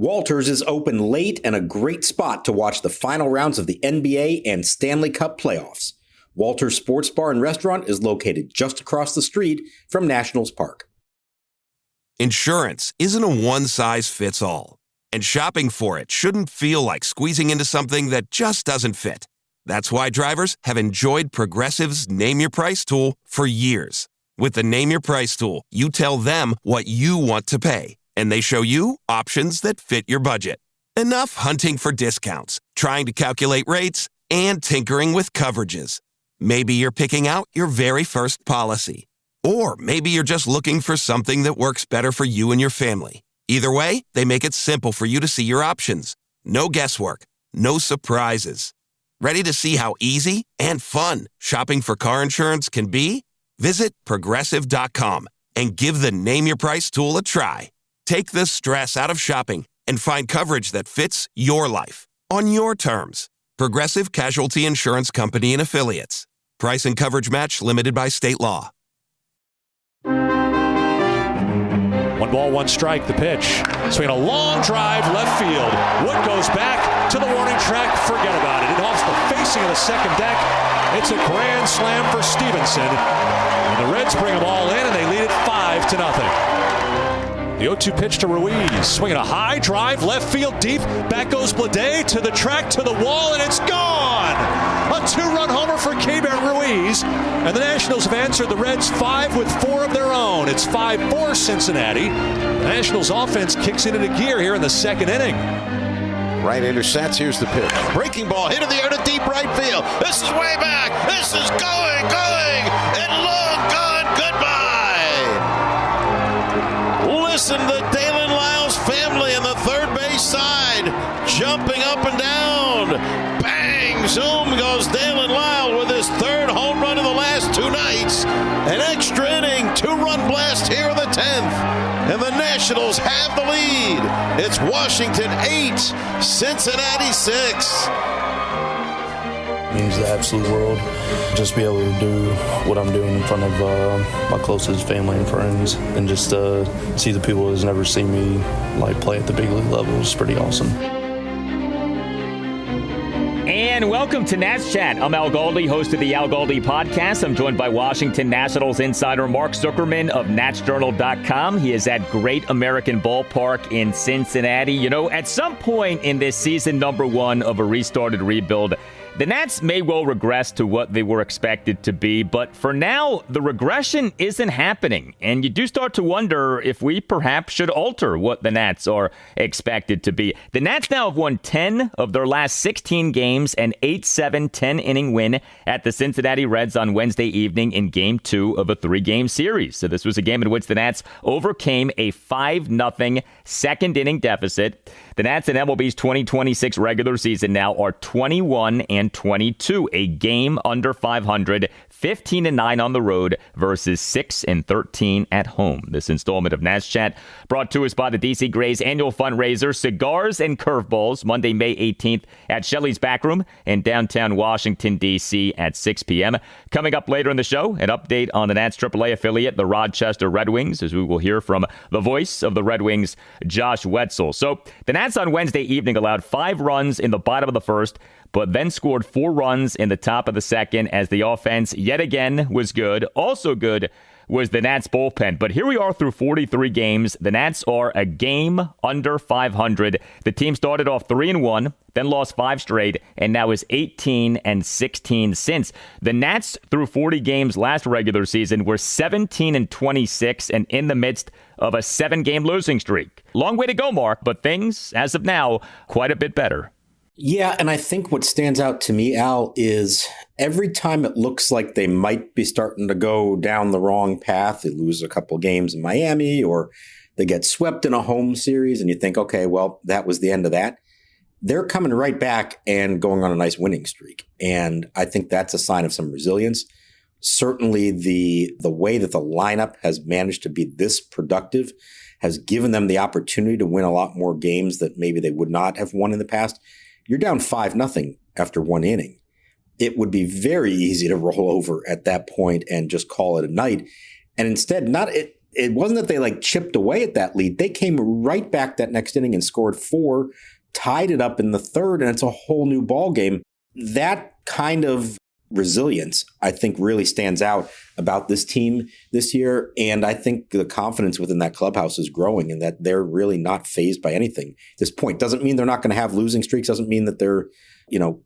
Walters is open late and a great spot to watch the final rounds of the NBA and Stanley Cup playoffs. Walters Sports Bar and Restaurant is located just across the street from Nationals Park. Insurance isn't a one-size-fits-all, and shopping for it shouldn't feel like squeezing into something that just doesn't fit. That's why drivers have enjoyed Progressive's Name Your Price tool for years. With the Name Your Price tool, you tell them what you want to pay, and they show you options that fit your budget. Enough hunting for discounts, trying to calculate rates, and tinkering with coverages. Maybe you're picking out your very first policy. Or maybe you're just looking for something that works better for you and your family. Either way, they make it simple for you to see your options. No guesswork, no surprises. Ready to see how easy and fun shopping for car insurance can be? Visit Progressive.com and give the Name Your Price tool a try. Take the stress out of shopping and find coverage that fits your life on your terms. Progressive Casualty Insurance Company and Affiliates. Price and coverage match limited by state law. 1-1 the pitch. Swinging a long drive left field. Wood goes back to the warning track. Forget about it. It offs the facing of the second deck. It's a grand slam for Stevenson. And the Reds bring them all in, and they lead it 5-0. The 0-2 pitch to Ruiz. Swinging a high drive, left field deep. Back goes Blade to the track, to the wall, and it's gone! A two-run homer for K-Bear Ruiz. And the Nationals have answered the Reds 5 with 4 of their own. It's 5-4 Cincinnati. The Nationals offense kicks into gear here in the second inning. Right-hander sets. Here's the pitch. Breaking ball hit in the air to deep right field. This is way back. This is going, and long gone. Goodbye. Listen to Daylen Lyle's family on the third base side, jumping up and down. Bang! Zoom goes Daylen Lyle with his third home run of the last 2 nights. An extra inning, 2-run blast here in the 10th. And the Nationals have the lead. It's Washington 8, Cincinnati 6. Means the absolute world. Just be able to do what I'm doing in front of my closest family and friends, and just see the people who's never seen me like play at the big league level is pretty awesome. And welcome to Nats Chat. I'm Al Galdi, host of the Al Galdi podcast. I'm joined by Washington Nationals insider Mark Zuckerman of NatsJournal.com. He is at Great American Ballpark in Cincinnati. You know, at some point in this season number 1 of a restarted rebuild, the Nats may well regress to what they were expected to be, but for now, the regression isn't happening. And you do start to wonder if we perhaps should alter what the Nats are expected to be. The Nats now have won 10 of their last 16 games, an 8-7 10-inning win at the Cincinnati Reds on Wednesday evening in Game 2 of a 3-game series. So this was a game in which the Nats overcame a 5-0 second-inning deficit. The Nats in MLB's 2026 regular season now are 21-22, a game under 500, 15-9 on the road versus 6-13 at home. This installment of Nats Chat brought to us by the DC Gray's annual fundraiser, Cigars and Curveballs, Monday, May 18th at Shelley's Backroom in downtown Washington, D.C. at 6 p.m. Coming up later in the show, an update on the Nats AAA affiliate, the Rochester Red Wings, as we will hear from the voice of the Red Wings, Josh Whetzel. So the Nats on Wednesday evening allowed 5 runs in the bottom of the first, but then scored 4 runs in the top of the second as the offense yet again was good. Also good was the Nats bullpen. But here we are through 43 games. The Nats are a game under 500. The team started off 3-1, then lost 5 straight, and now is 18-16 since. The Nats through 40 games last regular season were 17-26 and in the midst of a 7-game losing streak. Long way to go, Mark, but things, as of now, quite a bit better. Yeah, and I think what stands out to me, Al, is every time it looks like they might be starting to go down the wrong path, they lose a couple games in Miami or they get swept in a home series and you think, okay, well, that was the end of that. They're coming right back and going on a nice winning streak. And I think that's a sign of some resilience. Certainly the way that the lineup has managed to be this productive has given them the opportunity to win a lot more games that maybe they would not have won in the past. You're down 5-0 after 1 inning. It would be very easy to roll over at that point and just call it a night. And instead, it wasn't that they like chipped away at that lead. They came right back that next inning and scored 4, tied it up in the third, and it's a whole new ball game. That kind of resilience, I think, really stands out about this team this year. And I think the confidence within that clubhouse is growing and that they're really not fazed by anything at this point. Doesn't mean they're not going to have losing streaks. Doesn't mean that they're,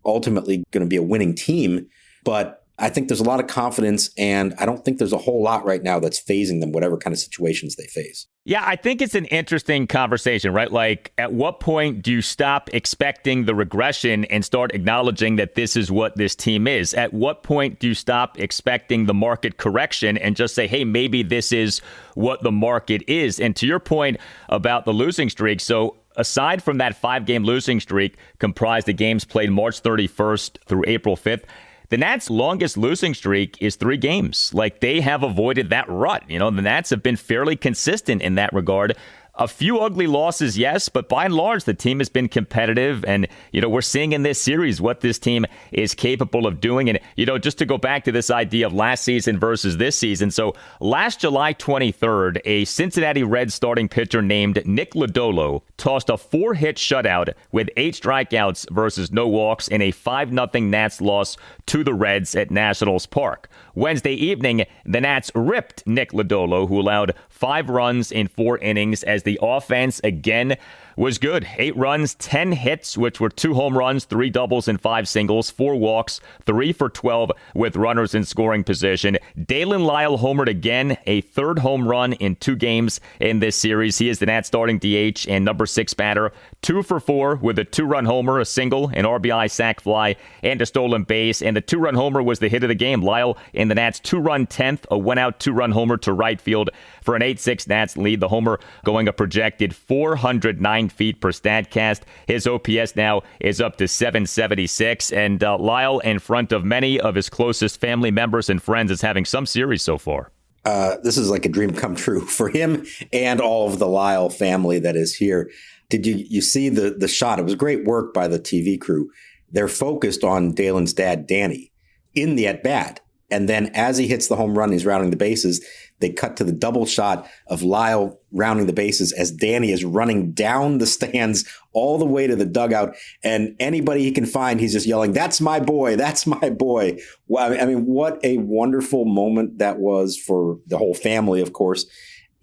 ultimately going to be a winning team. But I think there's a lot of confidence, and I don't think there's a whole lot right now that's phasing them, whatever kind of situations they face. Yeah, I think it's an interesting conversation, right? Like, at what point do you stop expecting the regression and start acknowledging that this is what this team is? At what point do you stop expecting the market correction and just say, hey, maybe this is what the market is? And to your point about the losing streak, so aside from that 5-game losing streak comprised of games played March 31st through April 5th, the Nats' longest losing streak is 3 games. Like, they have avoided that rut. The Nats have been fairly consistent in that regard. A few ugly losses, yes, but by and large, the team has been competitive. And, we're seeing in this series what this team is capable of doing. And, just to go back to this idea of last season versus this season. So last July 23rd, a Cincinnati Reds starting pitcher named Nick Lodolo tossed a 4-hit shutout with 8 strikeouts versus no walks in a 5-0 Nats loss to the Reds at Nationals Park. Wednesday evening, the Nats ripped Nick Lodolo, who allowed 5 runs in 4 innings, as the offense again was good. 8 runs, 10 hits, which were 2 home runs, 3 doubles and 5 singles, 4 walks, 3 for 12 with runners in scoring position. Daylen Lile homered again, a 3rd home run in 2 games in this series. He is the Nats starting DH and number 6 batter, 2 for 4 with a 2-run homer, a single, an RBI sac fly, and a stolen base. And the 2-run homer was the hit of the game. Lile in the Nats' 2-run 10th, a 1-out 2-run homer to right field for an 8-6 Nats lead. The homer going a projected 409 feet per Statcast. His OPS now is up to 776, and Lile, in front of many of his closest family members and friends, is having some series so far. This is like a dream come true for him and all of the Lile family that is here. Did you see the shot? It was great work by the TV crew. They're focused on Daylen's dad, Danny, in the at-bat. And then as he hits the home run, he's rounding the bases. They cut to the double shot of Lile rounding the bases as Danny is running down the stands all the way to the dugout. And anybody he can find, he's just yelling, "That's my boy. That's my boy." Wow. I mean, what a wonderful moment that was for the whole family, of course.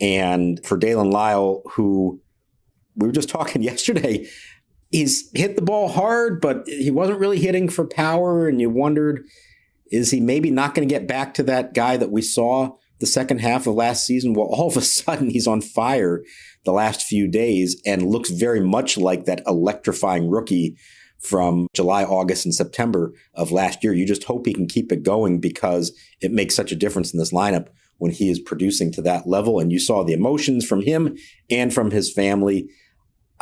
And for Daylen Lile, who we were just talking yesterday, he's hit the ball hard, but he wasn't really hitting for power. And you wondered, is he maybe not going to get back to that guy that we saw the second half of last season? Well, all of a sudden he's on fire the last few days and looks very much like that electrifying rookie from July, August, and September of last year. You just hope he can keep it going because it makes such a difference in this lineup when he is producing to that level. And you saw the emotions from him and from his family.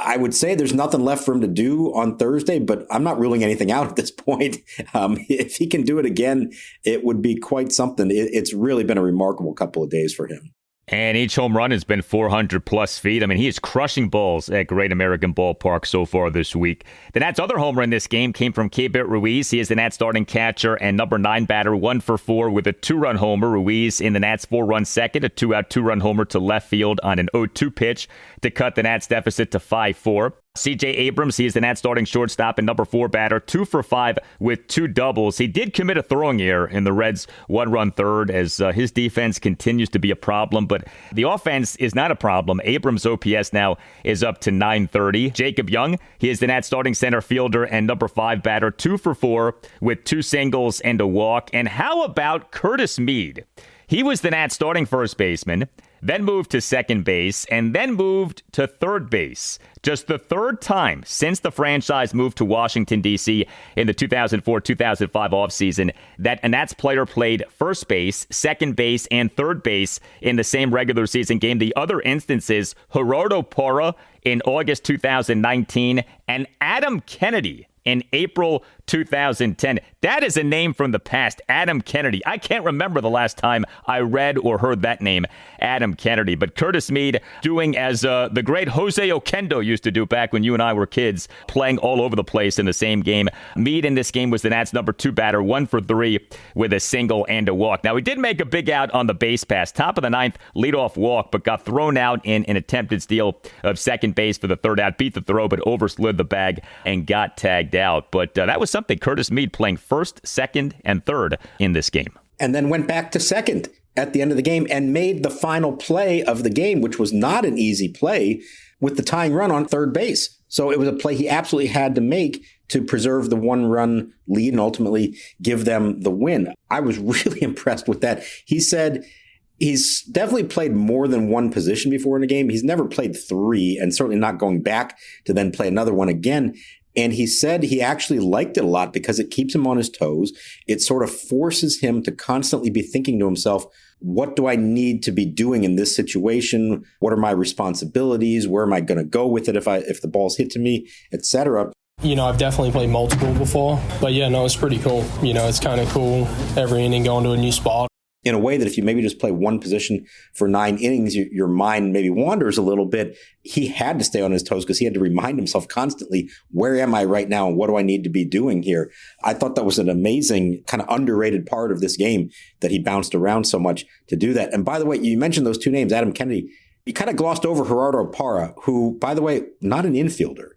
I would say there's nothing left for him to do on Thursday, but I'm not ruling anything out at this point. If he can do it again, it would be quite something. It's really been a remarkable couple of days for him. And each home run has been 400-plus feet. I mean, he is crushing balls at Great American Ballpark so far this week. The Nats' other homer in this game came from Keibert Ruiz. He is the Nats' starting catcher and number 9 batter, 1 for 4 with a 2-run homer. Ruiz in the Nats' 4-run second, a 2-out 2-run homer to left field on an 0-2 pitch to cut the Nats' deficit to 5-4. C.J. Abrams, he is the Nats starting shortstop and number 4 batter, 2 for 5 with 2 doubles. He did commit a throwing error in the Reds' 1-run third as his defense continues to be a problem, but the offense is not a problem. Abrams' OPS now is up to 930. Jacob Young, he is the Nats starting center fielder and number 5 batter, 2 for 4 with 2 singles and a walk. And how about Curtis Mead? He was the Nats starting first baseman, then moved to second base, and then moved to third base. Just the 3rd time since the franchise moved to Washington, D.C. in the 2004-2005 offseason that a Nats player played first base, second base, and third base in the same regular season game. The other instances, Gerardo Parra in August 2019 and Adam Kennedy in April 2010. That is a name from the past, Adam Kennedy. I can't remember the last time I read or heard that name, Adam Kennedy. But Curtis Mead doing as the great Jose Oquendo used to do back when you and I were kids, playing all over the place in the same game. Mead in this game was the Nats' number 2 batter, 1 for 3 with a single and a walk. Now, he did make a big out on the base pass, top of the 9th, leadoff walk, but got thrown out in an attempted steal of second base for the third out. Beat the throw, but overslid the bag and got tagged out. But that was something. Curtis Mead playing first, second, and third in this game. And then went back to second at the end of the game and made the final play of the game, which was not an easy play, with the tying run on third base. So it was a play he absolutely had to make to preserve the 1-run lead and ultimately give them the win. I was really impressed with that. He said he's definitely played more than one position before in a game. He's never played 3, and certainly not going back to then play another one again. And he said he actually liked it a lot because it keeps him on his toes. It sort of forces him to constantly be thinking to himself, what do I need to be doing in this situation? What are my responsibilities? Where am I going to go with it if the ball's hit to me, etc.? You know, I've definitely played multiple before, but yeah, no, it's pretty cool. You know, it's kind of cool every inning going to a new spot. In a way that if you maybe just play one position for 9 innings, your mind maybe wanders a little bit. He had to stay on his toes because he had to remind himself constantly, where am I right now and what do I need to be doing here? I thought that was an amazing kind of underrated part of this game that he bounced around so much to do that. And by the way, you mentioned those 2 names, Adam Kennedy. You kind of glossed over Gerardo Parra, who, by the way, not an infielder,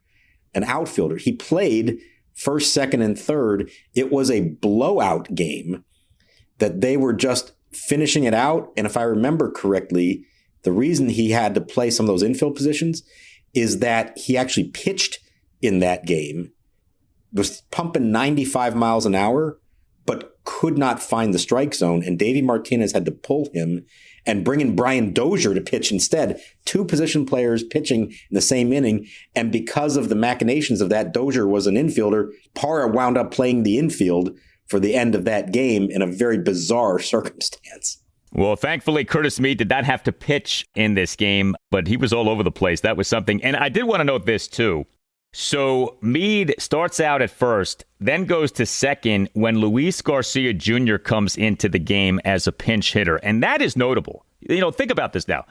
an outfielder. He played first, second, and third. It was a blowout game that they were just finishing it out. And if I remember correctly, the reason he had to play some of those infield positions is that he actually pitched in that game, was pumping 95 miles an hour, but could not find the strike zone. And Davey Martinez had to pull him and bring in Brian Dozier to pitch instead. 2 position players pitching in the same inning. And because of the machinations of that, Dozier was an infielder. Parra wound up playing the infield for the end of that game in a very bizarre circumstance. Well, thankfully, Curtis Mead did not have to pitch in this game, but he was all over the place. That was something. And I did want to note this, too. So Mead starts out at first, then goes to second when Luis Garcia Jr. comes into the game as a pinch hitter. And that is notable. You know, think about this now.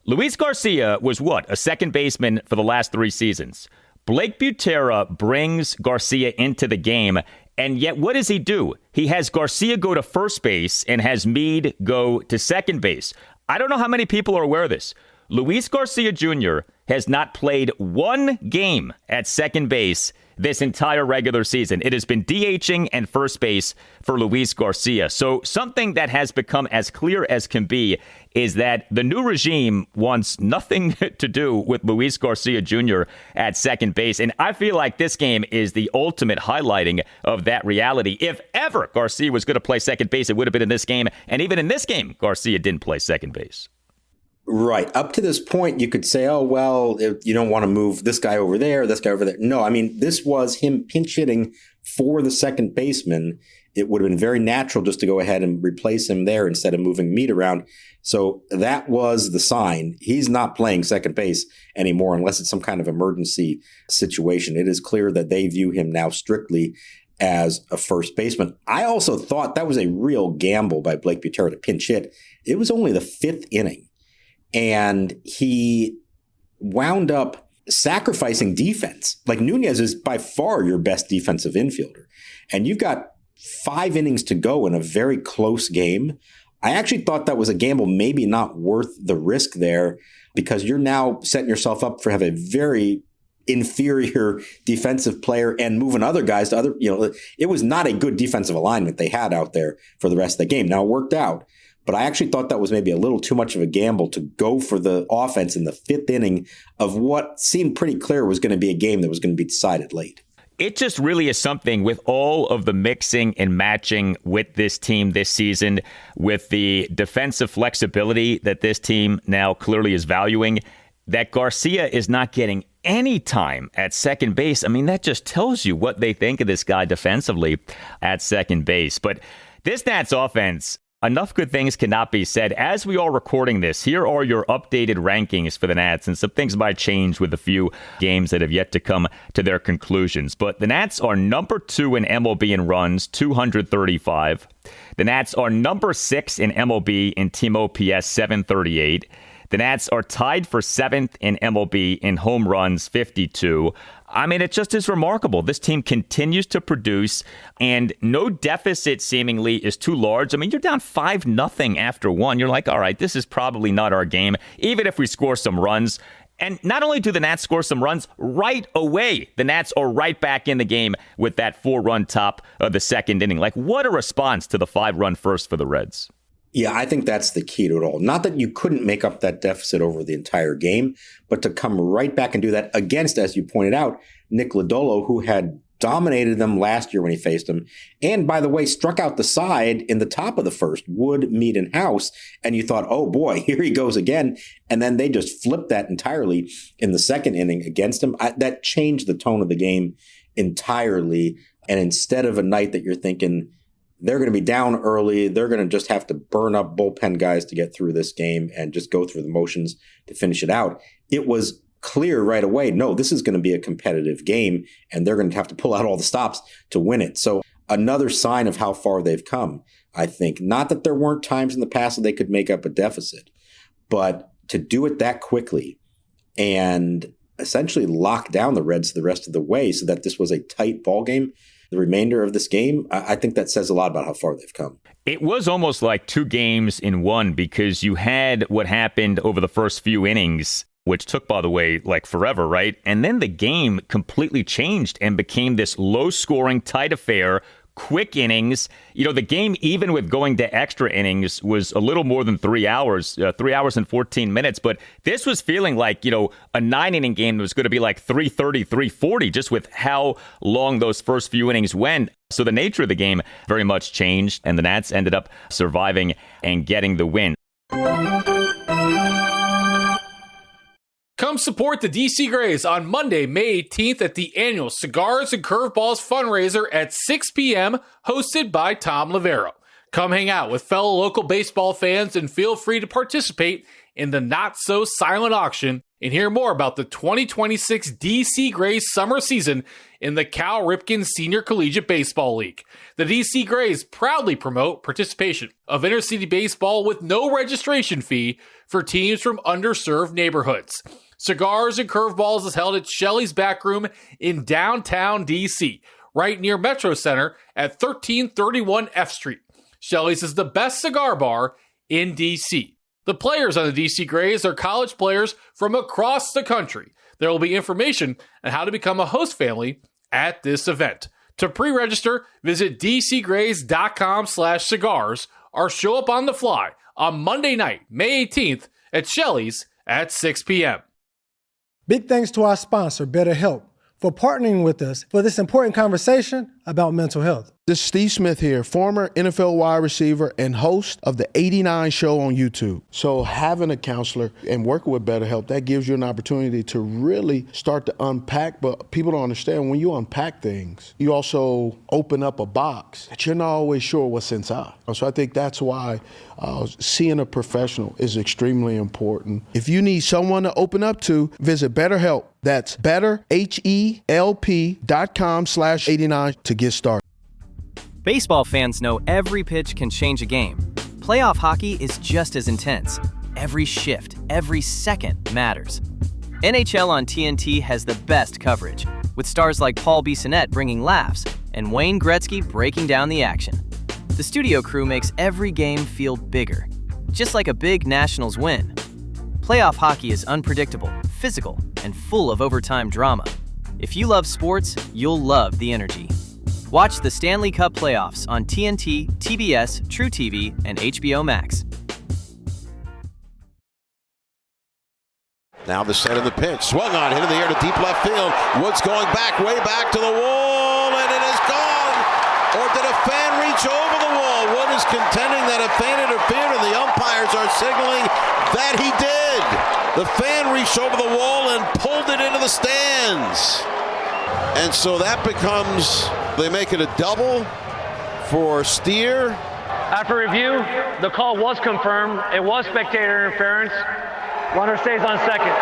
Luis Garcia was a second baseman for the last 3 seasons. Blake Butera brings Garcia into the game. And yet, what does he do? He has Garcia go to first base and has Mead go to second base. I don't know how many people are aware of this. Luis Garcia Jr. has not played 1 game at second base this entire regular season. It has been DHing and first base for Luis Garcia. So something that has become as clear as can be is that the new regime wants nothing to do with Luis Garcia Jr. at second base. And I feel like this game is the ultimate highlighting of that reality. If ever Garcia was going to play second base, it would have been in this game. And even in this game, Garcia didn't play second base. Right. Up to this point, you could say, oh, well, you don't want to move this guy over there, this guy over there. No, I mean, this was him pinch hitting for the second baseman. It would have been very natural just to go ahead and replace him there instead of moving Mead around. So that was the sign. He's not playing second base anymore unless it's some kind of emergency situation. It is clear that they view him now strictly as a first baseman. I also thought that was a real gamble by Blake Butera to pinch hit. It was only the 5th inning. And he wound up sacrificing defense. Like, Nunez is by far your best defensive infielder. And you've got 5 innings to go in a very close game. I actually thought that was a gamble maybe not worth the risk there, because you're now setting yourself up for have a very inferior defensive player and moving other guys to other, it was not a good defensive alignment they had out there for the rest of the game. Now, it worked out. But I actually thought that was maybe a little too much of a gamble to go for the offense in the 5th inning of what seemed pretty clear was going to be a game that was going to be decided late. It just really is something with all of the mixing and matching with this team this season, with the defensive flexibility that this team now clearly is valuing, that Garcia is not getting any time at second base. I mean, that just tells you what they think of this guy defensively at second base. But this Nats offense, Enough good things cannot be said. As we are recording this, here are your updated rankings for the Nats, and some things might change with a few games that have yet to come to their conclusions. But the Nats are number 2 in MLB in runs, 235. The Nats are number 6 in MLB in team OPS, 738. The Nats are tied for 7th in MLB in home runs, 52. I mean, it just is remarkable. This team continues to produce, and no deficit seemingly is too large. I mean, you're down 5-0 after one. You're like, all right, this is probably not our game, even if we score some runs. And not only do the Nats score some runs, right away, the Nats are right back in the game with that 4-run top of the second inning. Like, what a response to the 5-run first for the Reds. Yeah, I think that's the key to it all. Not that you couldn't make up that deficit over the entire game, but to come right back and do that against, as you pointed out, Nick Lodolo, who had dominated them last year when he faced them. And by the way, struck out the side in the top of the first, Wood, Mead, and House. And you thought, oh boy, here he goes again. And then they just flipped that entirely in the second inning against him. That changed the tone of the game entirely. And instead of a night that you're thinking, they're going to be down early, they're going to just have to burn up bullpen guys to get through this game and just go through the motions to finish it out. It was clear right away, no, this is going to be a competitive game, and they're going to have to pull out all the stops to win it. So another sign of how far they've come, I think. Not that there weren't times in the past that they could make up a deficit, but to do it that quickly and essentially lock down the Reds the rest of the way so that this was a tight ball game, the remainder of this game, I think that says a lot about how far they've come. It was almost like 2 games in one, because you had what happened over the first few innings, which took, by the way, like forever, right? And then the game completely changed and became this low-scoring, tight affair, quick innings. You know, the game, even with going to extra innings, was a little more than 3 hours, 3 hours and 14 minutes. But this was feeling like, you know, a 9-inning game that was going to be like 3:30, 3:40, just with how long those first few innings went. So the nature of the game very much changed, and the Nats ended up surviving and getting the win. Come support the DC Grays on Monday, May 18th at the annual Cigars and Curveballs fundraiser at 6 p.m., hosted by Tom Lavero. Come hang out with fellow local baseball fans and feel free to participate in the not-so-silent auction and hear more about the 2026 DC Grays summer season in the Cal Ripken Senior Collegiate Baseball League. The DC Grays proudly promote participation of intercity baseball with no registration fee for teams from underserved neighborhoods. Cigars and Curveballs is held at Shelley's Back Room in downtown DC, right near Metro Center at 1331 F Street. Shelley's is the best cigar bar in DC. The players on the DC Grays are college players from across the country. There will be information on how to become a host family at this event. To pre-register, visit dcgrays.com/cigars or show up on the fly on Monday night, May 18th at Shelley's at 6 p.m. Big thanks to our sponsor, BetterHelp, for partnering with us for this important conversation about mental health. This is Steve Smith here, former NFL wide receiver and host of the 89 show on YouTube. So having a counselor and working with BetterHelp, that gives you an opportunity to really start to unpack. But people don't understand, when you unpack things, you also open up a box that you're not always sure what's inside. So I think that's why seeing a professional is extremely important. If you need someone to open up to, visit BetterHelp. That's betterhelp.com/89 to get started. Baseball fans know every pitch can change a game. Playoff hockey is just as intense. Every shift, every second matters. NHL on TNT has the best coverage, with stars like Paul Bissonnette bringing laughs and Wayne Gretzky breaking down the action. The studio crew makes every game feel bigger, just like a big Nationals win. Playoff hockey is unpredictable, physical, and full of overtime drama. If you love sports, you'll love the energy. Watch the Stanley Cup playoffs on TNT, TBS, truTV, and HBO Max. Now the set of the pitch. Swung on, hit in the air to deep left field. Woods going back, way back to the wall, and it is gone. Or did a fan reach over the wall? Wood is contending that a fan interfered, and the umpires are signaling that he did. The fan reached over the wall and pulled it into the stands. And so that becomes, they make it a double for Steer. After review, the call was confirmed. It was spectator interference. Runner stays on second.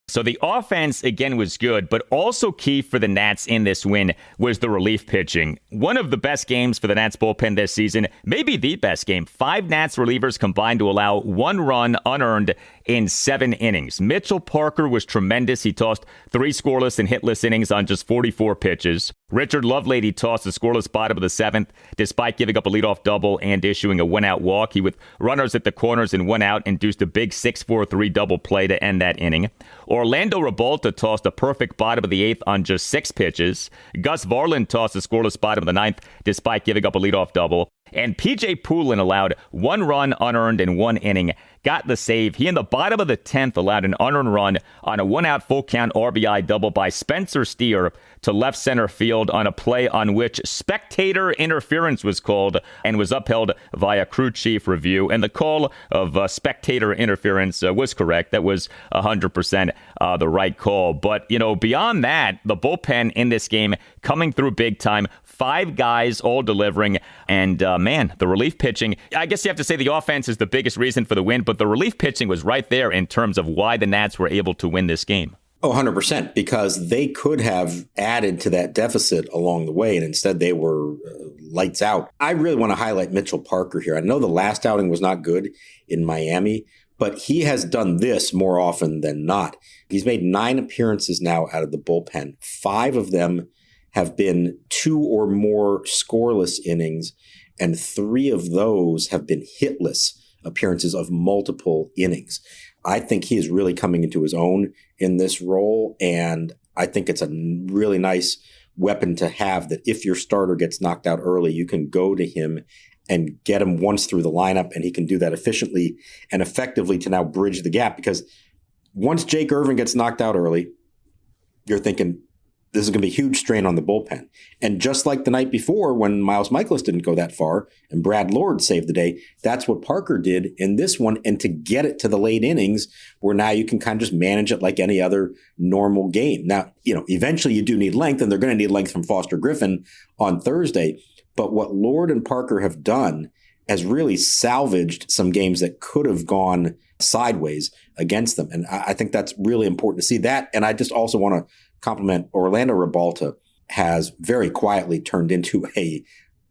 So the offense, again, was good, but also key for the Nats in this win was the relief pitching. One of the best games for the Nats bullpen this season, maybe the best game. 5 Nats relievers combined to allow 1 run unearned in 7 innings. Mitchell Parker was tremendous. He tossed 3 scoreless and hitless innings on just 44 pitches. Richard Lovelady tossed the scoreless bottom of the 7th, despite giving up a leadoff double and issuing a 1-out walk. He, with runners at the corners and 1 out, induced a big 6-4-3 double play to end that inning. Orlando Rebalta tossed a perfect bottom of the 8th on just 6 pitches. Gus Varland tossed a scoreless bottom of the 9th, despite giving up a leadoff double. And P.J. Poulin allowed 1 run unearned in 1 inning, got the save. He, in the bottom of the 10th, allowed an unearned run on a 1-out full count RBI double by Spencer Steer to left center field on a play on which spectator interference was called and was upheld via crew chief review. And the call of spectator interference was correct. That was 100% the right call. But, beyond that, the bullpen in this game coming through big time. 5 guys all delivering. And, the relief pitching, I guess you have to say the offense is the biggest reason for the win, but the relief pitching was right there in terms of why the Nats were able to win this game. Oh, 100%, because they could have added to that deficit along the way, and instead they were lights out. I really want to highlight Mitchell Parker here. I know the last outing was not good in Miami, but he has done this more often than not. He's made 9 appearances now out of the bullpen. 5 of them have been 2 or more scoreless innings, and 3 of those have been hitless appearances of multiple innings. I think he is really coming into his own in this role, and I think it's a really nice weapon to have, that if your starter gets knocked out early, you can go to him and get him once through the lineup, and he can do that efficiently and effectively to now bridge the gap. Because once Jake Irvin gets knocked out early, you're thinking, this is going to be a huge strain on the bullpen. And just like the night before when Miles Michaelis didn't go that far and Brad Lord saved the day, that's what Parker did in this one. And to get it to the late innings where now you can kind of just manage it like any other normal game. Now, eventually you do need length, and they're going to need length from Foster Griffin on Thursday. But what Lord and Parker have done has really salvaged some games that could have gone sideways against them. And I think that's really important to see that. And I just also want to compliment Orlando Rebalta, has very quietly turned into a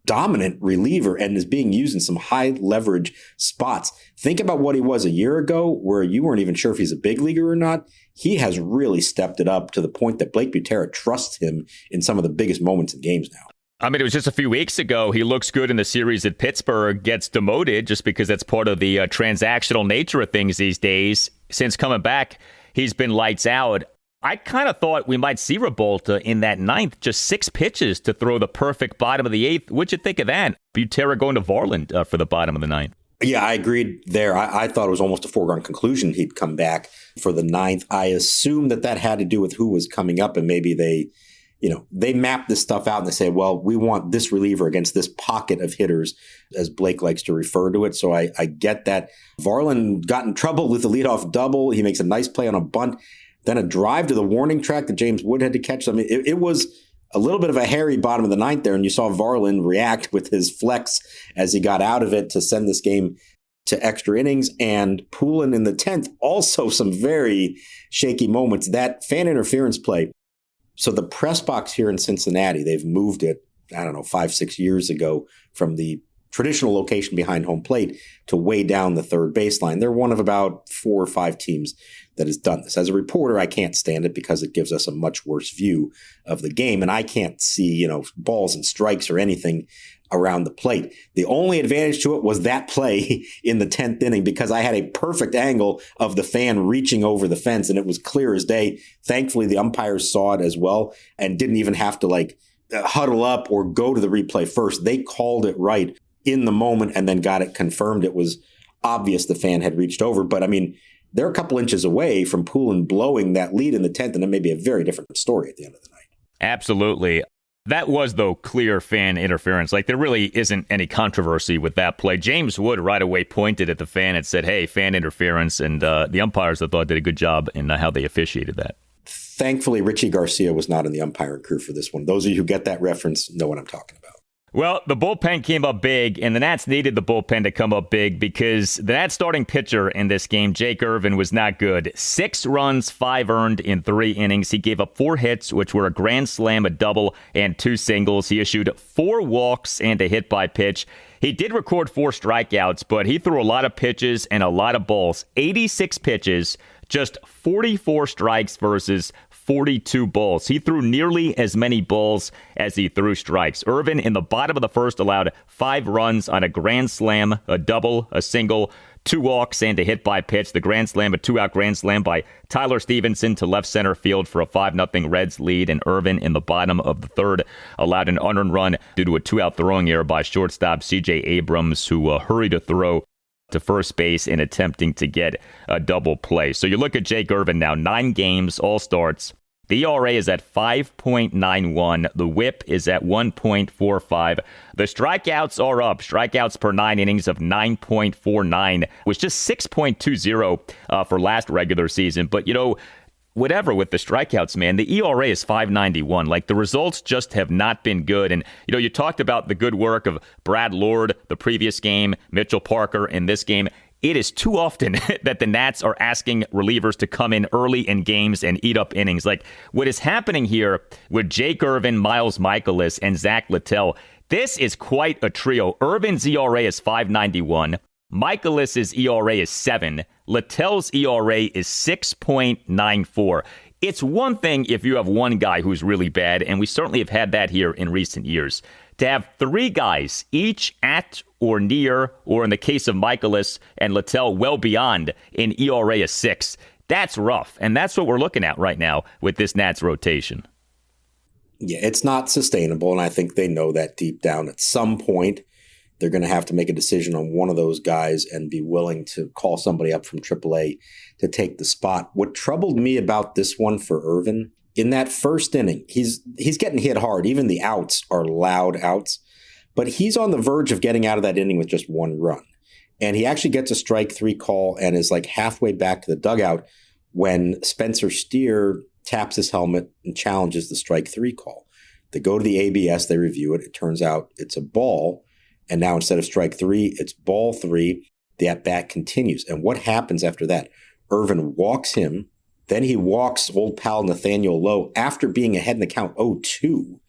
dominant reliever and is being used in some high leverage spots. Think about what he was a year ago, where you weren't even sure if he's a big leaguer or not. He has really stepped it up to the point that Blake Butera trusts him in some of the biggest moments in games now. I mean, it was just a few weeks ago. He looks good in the series at Pittsburgh, gets demoted just because that's part of the transactional nature of things these days. Since coming back, he's been lights out. I kind of thought we might see Rebalta in that 9th, just 6 pitches to throw the perfect bottom of the 8th. What'd you think of that? Butera going to Varland for the bottom of the 9th. Yeah, I agreed there. I thought it was almost a foregone conclusion he'd come back for the 9th. I assume that had to do with who was coming up, and maybe they map this stuff out and they say, well, we want this reliever against this pocket of hitters, as Blake likes to refer to it. So I get that. Varland got in trouble with the leadoff double. He makes a nice play on a bunt. Then a drive to the warning track that James Wood had to catch. I mean, it was a little bit of a hairy bottom of the 9th there, and you saw Varland react with his flex as he got out of it to send this game to extra innings. And Poulin in the 10th, also some very shaky moments. That fan interference play. So the press box here in Cincinnati, they've moved it, 5-6 years ago from the traditional location behind home plate to way down the third baseline. They're one of about 4 or 5 teams that has done this. As a reporter, I can't stand it because it gives us a much worse view of the game, and I can't see, balls and strikes or anything around the plate. The only advantage to it was that play in the 10th inning, because I had a perfect angle of the fan reaching over the fence, and it was clear as day. Thankfully, the umpires saw it as well and didn't even have to huddle up or go to the replay first. They called it right in the moment and then got it confirmed. It was obvious the fan had reached over, but I mean, they're a couple inches away from Poulin blowing that lead in the 10th, and it may be a very different story at the end of the night. Absolutely. That was, though, clear fan interference. There really isn't any controversy with that play. James Wood right away pointed at the fan and said, hey, fan interference, and the umpires, I thought, did a good job in how they officiated that. Thankfully, Richie Garcia was not in the umpiring crew for this one. Those of you who get that reference know what I'm talking about. Well, the bullpen came up big, and the Nats needed the bullpen to come up big because the Nats starting pitcher in this game, Jake Irvin, was not good. 6 runs, 5 earned in 3 innings. He gave up 4 hits, which were a grand slam, a double, and 2 singles. He issued 4 walks and a hit by pitch. He did record 4 strikeouts, but he threw a lot of pitches and a lot of balls. 86 pitches, just 44 strikes versus 42 balls. He threw nearly as many balls as he threw strikes. Irvin, in the bottom of the first, allowed 5 runs on a grand slam, a double, a single, 2 walks, and a hit by pitch. The grand slam, a 2-out grand slam by Tyler Stevenson to left center field for a 5-0 Reds lead. And Irvin, in the bottom of the third, allowed an unearned run due to a 2-out throwing error by shortstop C.J. Abrams, who hurried to throw to first base in attempting to get a double play. So you look at Jake Irvin now, 9 games, all starts. The ERA is at 5.91. The whip is at 1.45. The strikeouts are up. Strikeouts per 9 innings of 9.49 was just 6.20 for last regular season. But, whatever with the strikeouts, man, the ERA is 5.91. Like, the results just have not been good. And, you talked about the good work of Brad Lord the previous game, Mitchell Parker in this game. It is too often that the Nats are asking relievers to come in early in games and eat up innings. Like, what is happening here with Jake Irvin, Miles Mikolas, and Zach Littell, this is quite a trio. Irvin's ERA is 5.91. Mikolas' ERA is 7. Littell's ERA is 6.94. It's one thing if you have one guy who's really bad, and we certainly have had that here in recent years. To have 3 guys, each at or near, or in the case of Mikolas and Littell, well beyond an ERA of 6, that's rough. And that's what we're looking at right now with this Nats rotation. Yeah, it's not sustainable, and I think they know that deep down. At some point, they're going to have to make a decision on one of those guys and be willing to call somebody up from AAA to take the spot. What troubled me about this one for Irvin, in that first inning, he's getting hit hard. Even the outs are loud outs. But he's on the verge of getting out of that inning with just 1 run. And he actually gets a strike 3 call and is like halfway back to the dugout when Spencer Steer taps his helmet and challenges the strike 3 call. They go to the ABS, they review it. It turns out it's a ball. And now instead of strike 3, it's ball 3. The at-bat continues. And what happens after that? Irvin walks him. Then he walks old pal Nathaniel Lowe after being ahead in the count 0-2.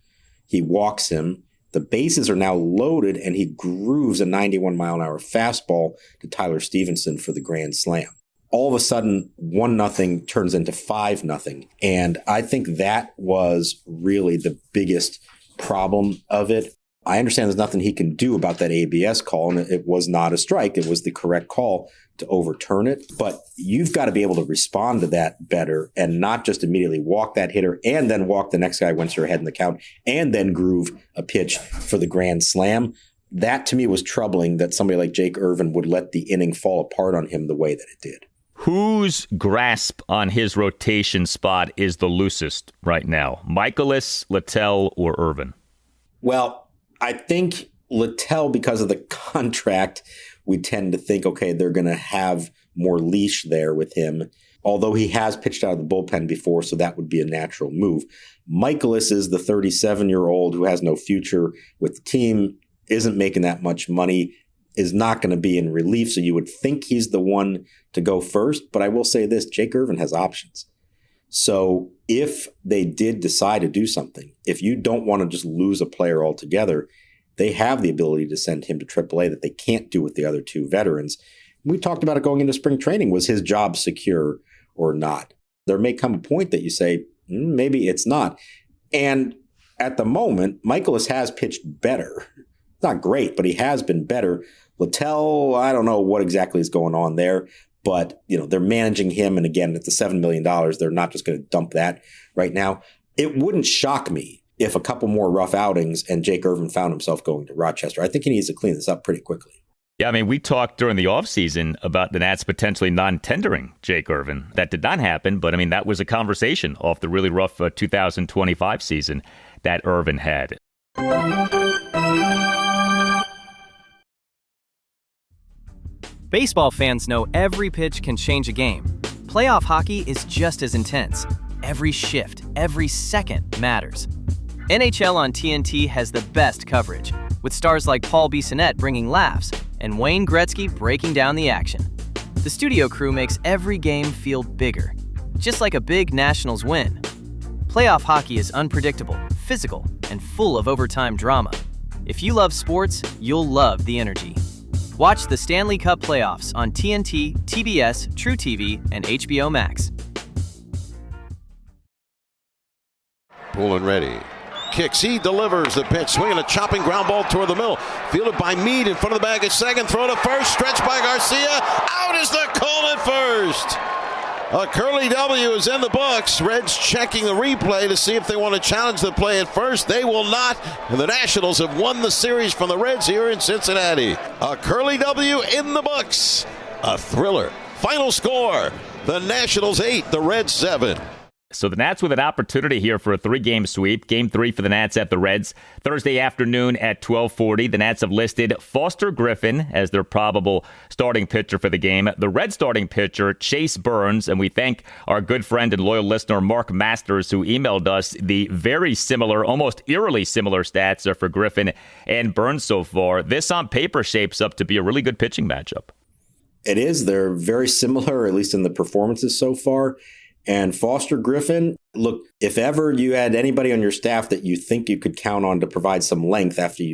He walks him. The bases are now loaded, and he grooves a 91-mile-an-hour fastball to Tyler Stevenson for the grand slam. All of a sudden, 1-0 turns into 5-0. And I think that was really the biggest problem of it. I understand there's nothing he can do about that ABS call, and it was not a strike. It was the correct call to overturn it. But you've got to be able to respond to that better and not just immediately walk that hitter and then walk the next guy once you're ahead in the count and then groove a pitch for the grand slam. That, to me, was troubling that somebody like Jake Irvin would let the inning fall apart on him the way that it did. Whose grasp on his rotation spot is the loosest right now? Mikolas, Littell, or Irvin? Well, I think Littell, because of the contract, we tend to think, okay, they're going to have more leash there with him, although he has pitched out of the bullpen before, so that would be a natural move. Mikolas is the 37-year-old who has no future with the team, isn't making that much money, is not going to be in relief, so you would think he's the one to go first. But I will say this, Jake Irvin has options. So if they did decide to do something, if you don't want to just lose a player altogether, they have the ability to send him to AAA that they can't do with the other 2 veterans. We talked about it going into spring training. Was his job secure or not? There may come a point that you say, maybe it's not. And at the moment, Mikolas has pitched better. Not great, but he has been better. Littell, I don't know what exactly is going on there. But, they're managing him. And again, at the $7 million, they're not just going to dump that right now. It wouldn't shock me if a couple more rough outings and Jake Irvin found himself going to Rochester. I think he needs to clean this up pretty quickly. Yeah, I mean, we talked during the offseason about the Nats potentially non-tendering Jake Irvin. That did not happen, but I mean, that was a conversation off the really rough 2025 season that Irvin had. Baseball fans know every pitch can change a game. Playoff hockey is just as intense. Every shift, every second matters. NHL on TNT has the best coverage. with stars like Paul Bissonnette bringing laughs and Wayne Gretzky breaking down the action. The studio crew makes every game feel bigger, just like a big Nationals win. Playoff hockey is unpredictable, physical, and full of overtime drama. If you love sports, you'll love the energy. Watch the Stanley Cup playoffs on TNT, TBS, TrueTV, and HBO Max. Pulling ready. Kicks, he delivers the pitch, swinging a chopping ground ball toward the middle. Fielded by Mead in front of the bag at second. Throw to first, stretched by Garcia. Out is the call at first. A curly W is in the books. Reds checking the replay to see if they want to challenge the play at first. They will not. And the Nationals have won the series from the Reds here in Cincinnati. A curly W in the books. A thriller. Final score, the Nationals 8, the Reds 7. So the Nats with an opportunity here for a 3-game sweep. Game 3 for the Nats at the Reds. Thursday afternoon at 12:40. The Nats have listed Foster Griffin as their probable starting pitcher for the game. The Reds starting pitcher, Chase Burns. And we thank our good friend and loyal listener, Mark Masters, who emailed us the very similar, almost eerily similar stats are for Griffin and Burns so far. This on paper shapes up to be a really good pitching matchup. It is. They're very similar, at least in the performances so far. And Foster Griffin, look, if ever you had anybody on your staff that you think you could count on to provide some length after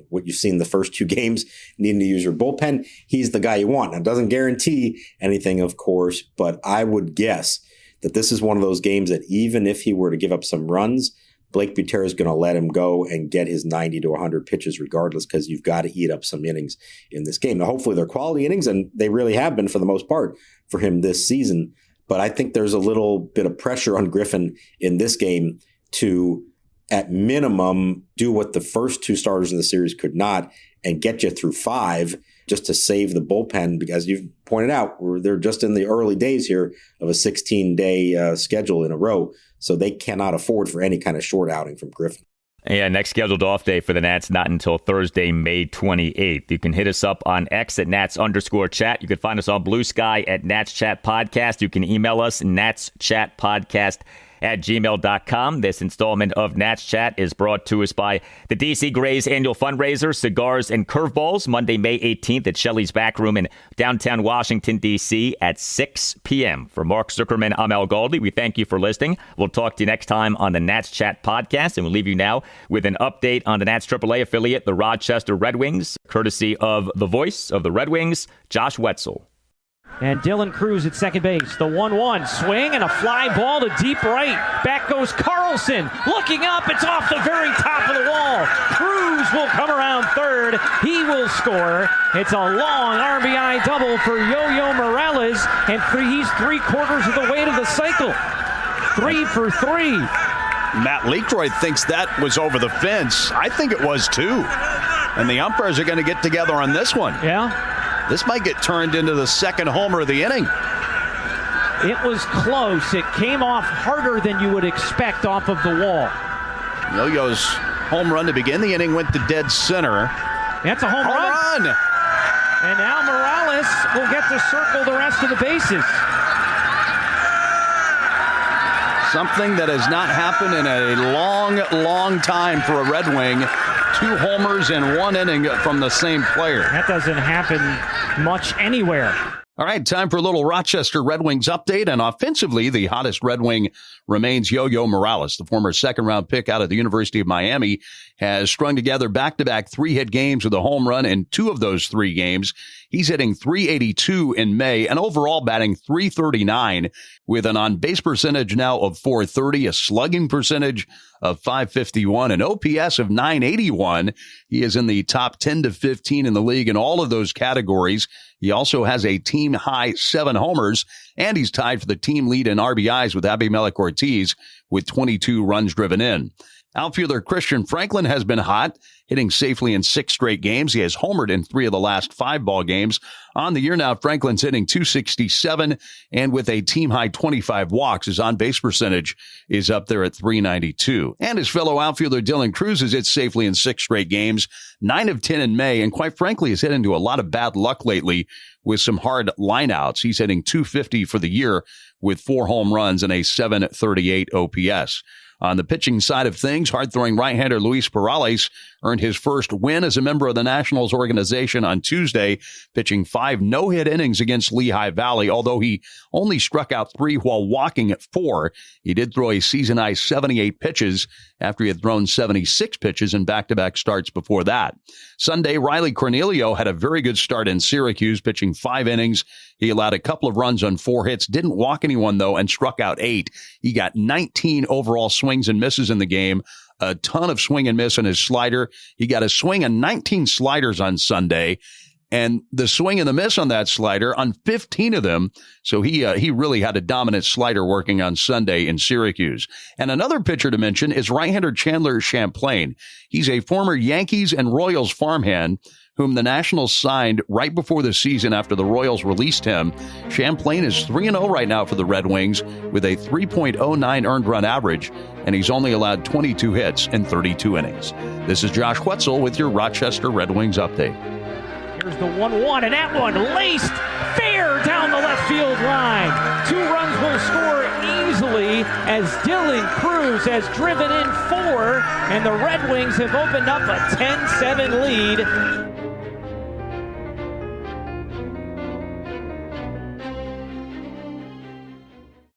what you've seen the first 2 games, needing to use your bullpen, he's the guy you want. Now, it doesn't guarantee anything, of course, but I would guess that this is one of those games that even if he were to give up some runs, Blake Butera is going to let him go and get his 90 to 100 pitches regardless, because you've got to eat up some innings in this game. Now, hopefully they're quality innings, and they really have been for the most part for him this season. But I think there's a little bit of pressure on Griffin in this game to, at minimum, do what the first 2 starters in the series could not and get you through 5 just to save the bullpen. Because you've pointed out, they're just in the early days here of a 16-day schedule in a row. So they cannot afford for any kind of short outing from Griffin. Yeah, next scheduled off day for the Nats, not until Thursday, May 28th. You can hit us up on X at Nats_chat. You can find us on Blue Sky at Nats Chat Podcast. You can email us, natschatpodcast@gmail.com. This installment of Nats Chat is brought to us by the DC Grays annual fundraiser, Cigars and Curveballs, Monday, May 18th at Shelley's Back Room in downtown Washington, D.C. at 6 p.m. For Mark Zuckerman, I'm Al Galdi. We thank you for listening. We'll talk to you next time on the Nats Chat Podcast, and we'll leave you now with an update on the Nats AAA affiliate, the Rochester Red Wings, courtesy of the voice of the Red Wings, Josh Whetzel. And Dylan Cruz at second base. The 1-1 swing and a fly ball to deep right. Back goes Carlson. Looking up. It's off the very top of the wall. Cruz will come around third. He will score. It's a long RBI double for Yo-Yo Morales. And he's 3/4 of the way to the cycle. 3 for 3. Matt Leakroyd thinks that was over the fence. I think it was too. And the umpires are going to get together on this one. Yeah. This might get turned into the second homer of the inning. It was close. It came off harder than you would expect off of the wall. Yo-Yo's home run to begin the inning went to dead center. That's a home run. And now Morales will get to circle the rest of the bases. Something that has not happened in a long, long time for a Red Wing. 2 homers in 1 inning from the same player. That doesn't happen much anywhere. All right, time for a little Rochester Red Wings update. And offensively, the hottest Red Wing remains Yo-Yo Morales. The former second-round pick out of the University of Miami has strung together back-to-back 3-hit games with a home run in 2 of those 3 games. He's hitting .382 in May and overall batting .339 with an on-base percentage now of .430, a slugging percentage of .551, an OPS of .981. He is in the top 10 to 15 in the league in all of those categories. He also has a team-high 7 homers, and he's tied for the team lead in RBIs with Abimelech Ortiz with 22 runs driven in. Outfielder Christian Franklin has been hot, hitting safely in 6 straight games. He has homered in 3 of the last 5 ball games. On the year now, Franklin's hitting .267, and with a team-high 25 walks, his on-base percentage is up there at .392. And his fellow outfielder Dylan Cruz has hit safely in 6 straight games, 9 of 10 in May, and quite frankly has hit into a lot of bad luck lately with some hard lineouts. He's hitting .250 for the year with 4 home runs and a .738 OPS. On the pitching side of things, hard-throwing right-hander Luis Perales earned his first win as a member of the Nationals organization on Tuesday, pitching 5 no-hit innings against Lehigh Valley. Although he only struck out 3 while walking at 4, he did throw a season-high 78 pitches after he had thrown 76 pitches in back-to-back starts before that. Sunday, Riley Cornelio had a very good start in Syracuse, pitching 5 innings. He allowed a couple of runs on 4 hits, didn't walk anyone, though, and struck out 8. He got 19 overall swings and misses in the game, a ton of swing and miss on his slider. He got a swing and 19 sliders on Sunday, and the swing and the miss on that slider on 15 of them. So he really had a dominant slider working on Sunday in Syracuse. And another pitcher to mention is right-hander Chandler Champlain. He's a former Yankees and Royals farmhand whom the Nationals signed right before the season after the Royals released him. Champlain is 3-0 right now for the Red Wings with a 3.09 earned run average, and he's only allowed 22 hits in 32 innings. This is Josh Whetzel with your Rochester Red Wings update. Here's the 1-1, and that one laced fair down the left field line. 2 runs will score easily as Dylan Cruz has driven in 4, and the Red Wings have opened up a 10-7 lead.